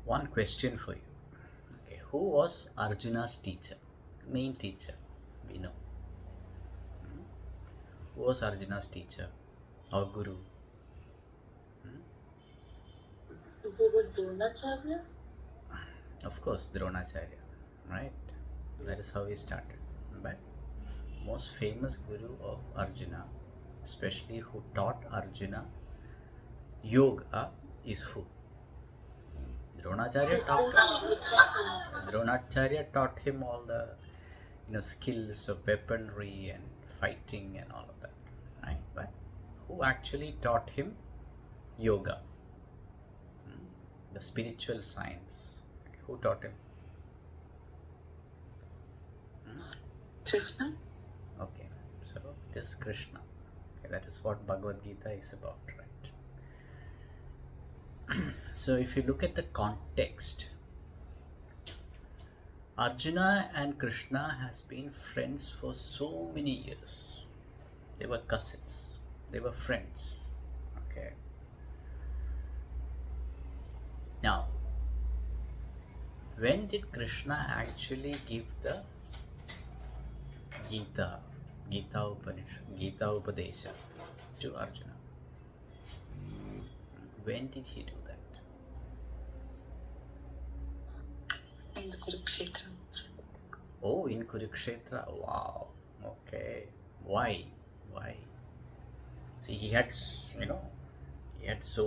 One question for you. Okay, who was Arjuna's teacher? Main teacher, we know. Who was Arjuna's teacher or guru? Dronacharya? Of course, Dronacharya, right? That is how he started. But most famous guru of Arjuna, especially who taught Arjuna yoga, is who? Dronacharya taught Dronacharya taught him all the skills of weaponry and fighting and all of that, right? But who actually taught him yoga, the spiritual science? Who taught him? Krishna? Okay, so it is Krishna. Okay, that is what Bhagavad Gita is about, right? So if you look at the context, Arjuna and Krishna has been friends for so many years. They were cousins. They were friends. Okay. Now, when did Krishna actually give the Gita Upadesha to Arjuna? When did he do that? In the Kurukshetra. Oh, in Kurukshetra. Wow. Okay. Why? See, he had so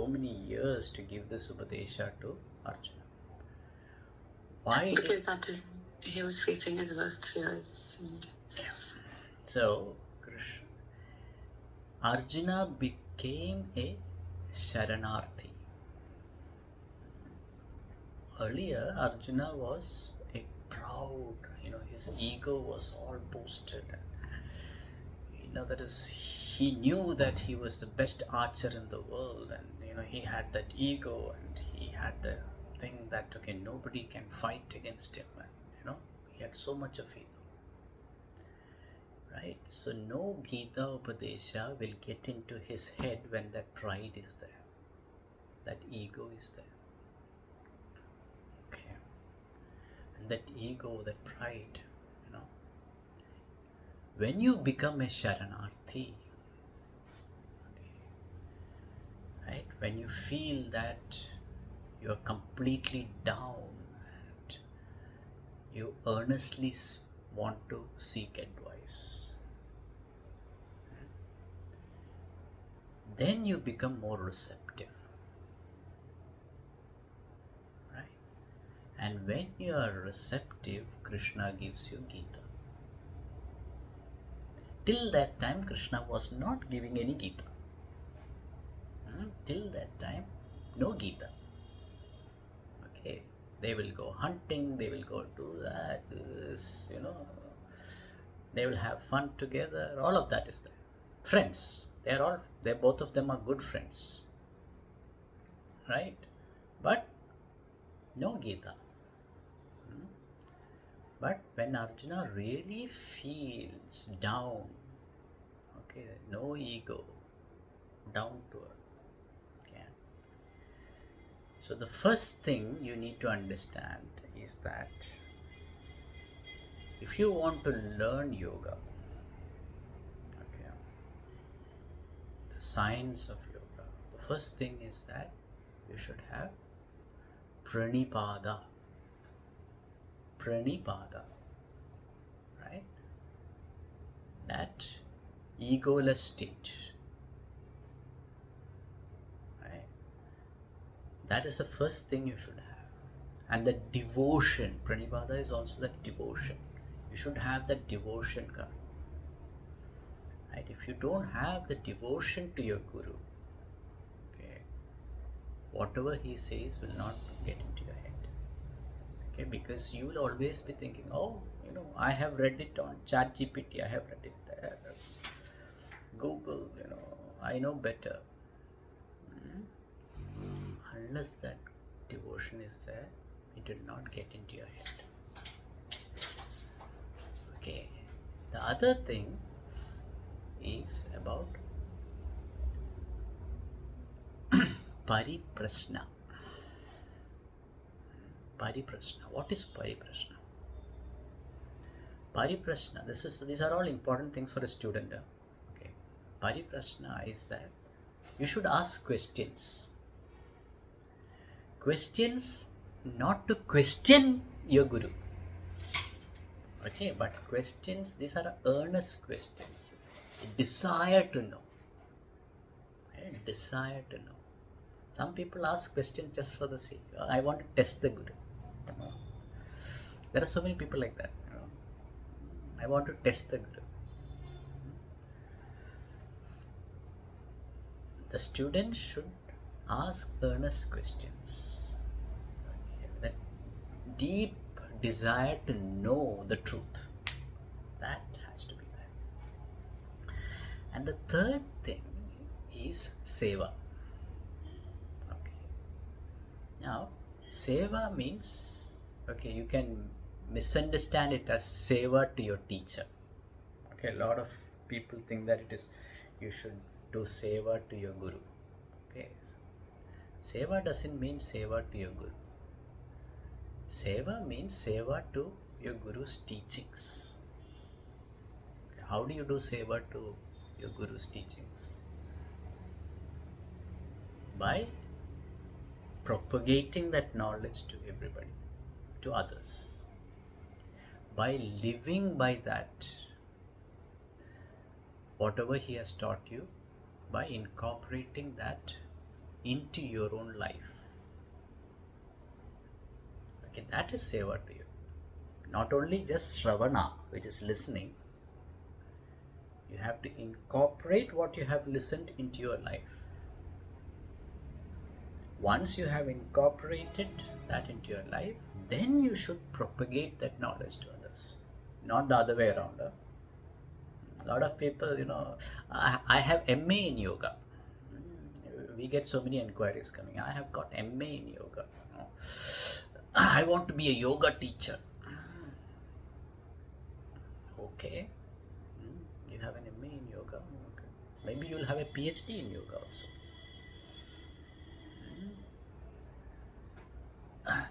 many years to give this Upadesha to Arjuna. Why? Because that is, he was facing his worst fears. So, Arjuna became a Sharanarthi. Earlier, Arjuna was a proud, his ego was all boasted. That is, he knew that he was the best archer in the world, and he had that ego, and he had the thing that okay, nobody can fight against him, and he had so much of ego. Right? So no Gita Upadesha will get into his head when that pride is there, that ego is there. Okay. And that ego, that pride, when you become a Sharanarthi, okay, right? When you feel that you are completely down and you earnestly want to seek advice, then you become more receptive, right? And when you are receptive, Krishna gives you Gita. Till that time, Krishna was not giving any Gita. Till that time, no Gita. Okay, they will go hunting, they will go do that, this, they will have fun together. All of that is there. Friends, they both of them are good friends, right? But no Gita. But when Arjuna really feels down, okay, no ego, down to earth, okay. So the first thing you need to understand is that if you want to learn yoga, okay, the science of yoga, the first thing is that you should have Pranipada, right? That egoless state, right? That is the first thing you should have. And the devotion, Pranipada is also that devotion. You should have that devotion coming. Right? If you don't have the devotion to your guru, okay, whatever he says will not get into your head. Okay, because you will always be thinking, oh, I have read it on ChatGPT, I have read it there, Google, I know better. Unless that devotion is there, it will not get into your head. Okay, the other thing is about Pariprasna. Pariprashna. What is Pariprashna? Pariprashna, these are all important things for a student. Okay. Pariprashna is that you should ask questions. Questions not to question your guru. Okay, but questions, these are earnest questions. Desire to know. Right? Desire to know. Some people ask questions just for the sake. I want to test the guru. There are so many people like that. I want to test the guru. The student should ask earnest questions. That deep desire to know the truth. That has to be there. And the third thing is seva. Okay. Now, seva means, okay, you can misunderstand it as seva to your teacher. Okay, a lot of people think that it is you should do seva to your guru. Okay, so seva doesn't mean seva to your guru. Seva means seva to your guru's teachings. Okay, how do you do seva to your guru's teachings? By propagating that knowledge to everybody, to others. By living by that, whatever he has taught you, by incorporating that into your own life. Okay, that is seva to you. Not only just Shravana, which is listening, you have to incorporate what you have listened into your life. Once you have incorporated that into your life, then you should propagate that knowledge to others, not the other way around. A lot of people, I have MA in yoga. We get so many inquiries coming. I have got MA in yoga. I want to be a yoga teacher. Okay. You have an MA in yoga. Okay. Maybe you'll have a PhD in yoga also.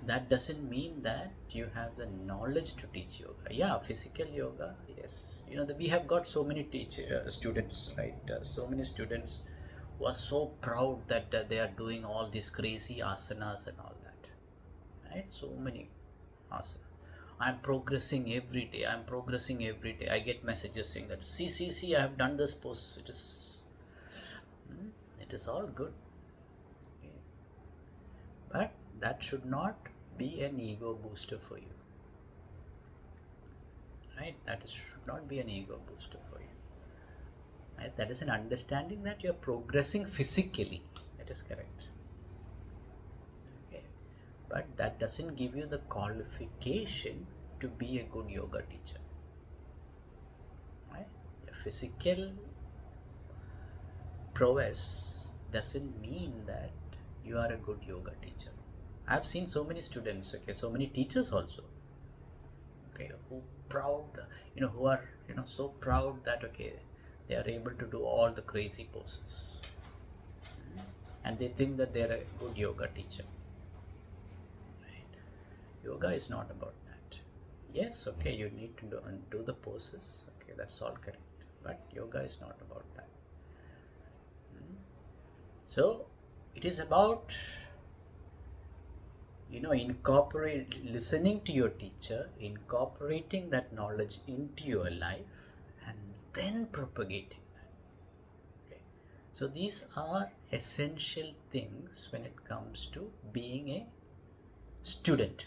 That doesn't mean that you have the knowledge to teach yoga. Yeah, physical yoga, yes. We have got so many students, right? So many students who are so proud that they are doing all these crazy asanas and all that, right? So many asanas. I'm progressing every day. I get messages saying that, see, I have done this pose. It is all good. Okay. But that should not be an ego booster for you, right? Should not be an ego booster for you, right? That is an understanding that you're progressing physically. That is correct. Okay. But that doesn't give you the qualification to be a good yoga teacher, right? Your physical prowess doesn't mean that you are a good yoga teacher. I've seen so many students, okay, so many teachers also, okay, who are so proud that, okay, they are able to do all the crazy poses, and they think that they're a good yoga teacher. Right? Yoga is not about that. Yes, okay, you need to do the poses, okay, that's all correct, but yoga is not about that. So it is about listening to your teacher, incorporating that knowledge into your life, and then propagating that. Okay. So these are essential things when it comes to being a student.